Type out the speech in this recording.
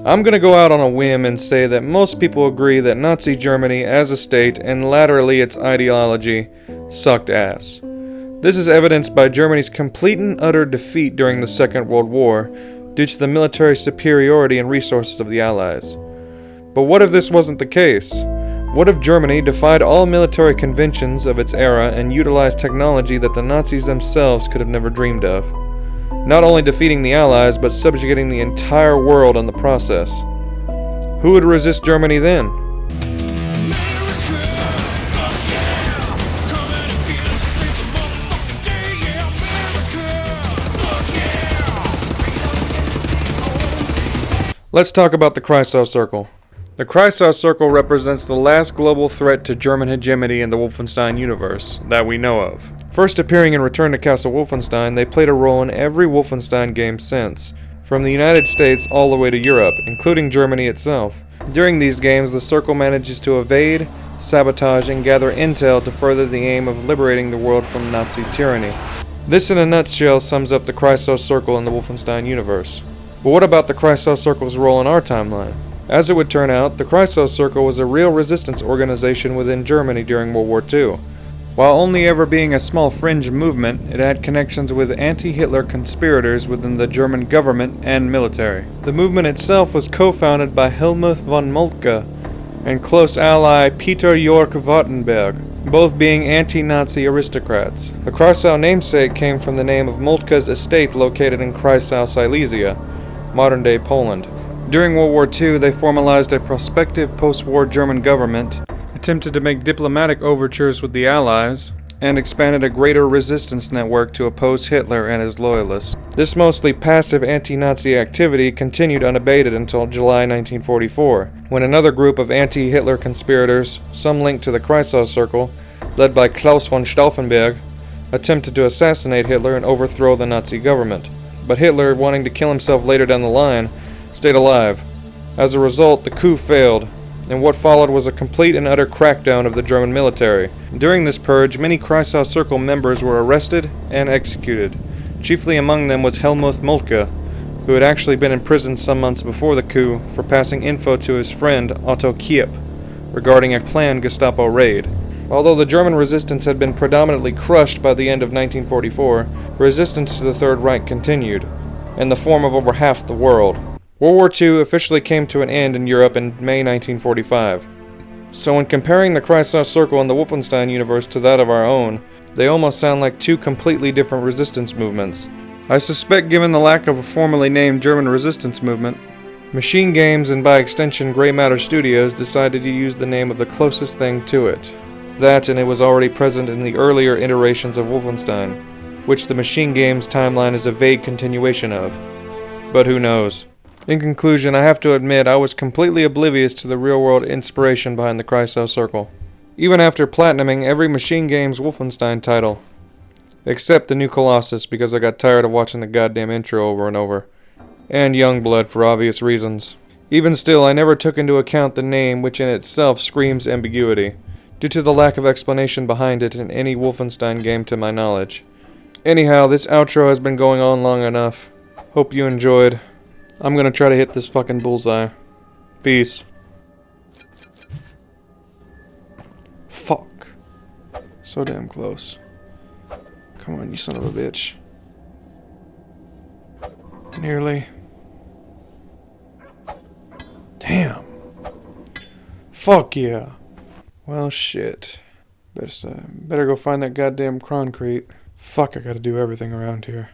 I'm gonna go out on a whim and say that most people agree that Nazi Germany as a state, and laterally its ideology, sucked ass. This is evidenced by Germany's complete and utter defeat during the Second World War, due to the military superiority and resources of the Allies. But what if this wasn't the case? What if Germany defied all military conventions of its era and utilized technology that the Nazis themselves could have never dreamed of? Not only defeating the Allies, but subjugating the entire world in the process. Who would resist Germany then? Let's talk about the Kreisau Circle. The Kreisau Circle represents the last global threat to German hegemony in the Wolfenstein universe that we know of. First appearing in Return to Castle Wolfenstein, they played a role in every Wolfenstein game since, from the United States all the way to Europe, including Germany itself. During these games, the Circle manages to evade, sabotage, and gather intel to further the aim of liberating the world from Nazi tyranny. This in a nutshell sums up the Kreisau Circle in the Wolfenstein universe. But what about the Kreisau Circle's role in our timeline? As it would turn out, the Kreisau Circle was a real resistance organization within Germany during World War II. While only ever being a small fringe movement, it had connections with anti-Hitler conspirators within the German government and military. The movement itself was co-founded by Helmuth von Moltke and close ally Peter Jörg Wartenberg, both being anti-Nazi aristocrats. The Kreisau namesake came from the name of Moltke's estate located in Kreisau, Silesia, modern-day Poland. During World War II, they formalized a prospective post-war German government, attempted to make diplomatic overtures with the Allies, and expanded a greater resistance network to oppose Hitler and his loyalists. This mostly passive anti-Nazi activity continued unabated until July 1944, when another group of anti-Hitler conspirators, some linked to the Kreisau Circle, led by Klaus von Stauffenberg, attempted to assassinate Hitler and overthrow the Nazi government. But Hitler, wanting to kill himself later down the line, stayed alive. As a result, the coup failed, and what followed was a complete and utter crackdown of the German military. During this purge, many Kreisau Circle members were arrested and executed. Chiefly among them was Helmuth Moltke, who had actually been imprisoned some months before the coup for passing info to his friend Otto Kiep regarding a planned Gestapo raid. Although the German resistance had been predominantly crushed by the end of 1944, resistance to the Third Reich continued, in the form of over half the world. World War II officially came to an end in Europe in May 1945. So when comparing the Kreisau Circle and the Wolfenstein universe to that of our own, they almost sound like two completely different resistance movements. I suspect, given the lack of a formally named German resistance movement, Machine Games and by extension Grey Matter Studios decided to use the name of the closest thing to it. That, and it was already present in the earlier iterations of Wolfenstein, which the Machine Games timeline is a vague continuation of. But who knows? In conclusion, I have to admit I was completely oblivious to the real-world inspiration behind the Kreisau Circle, even after platinuming every Machine Games Wolfenstein title, except the new Colossus because I got tired of watching the goddamn intro over and over, and Youngblood for obvious reasons. Even still, I never took into account the name, which in itself screams ambiguity, due to the lack of explanation behind it in any Wolfenstein game to my knowledge. Anyhow, this outro has been going on long enough. Hope you enjoyed. I'm gonna try to hit this fucking bullseye. Peace. Fuck. So damn close. Come on, you son of a bitch. Nearly. Damn. Fuck yeah. Well, shit. Better go find that goddamn concrete. Fuck, I gotta do everything around here.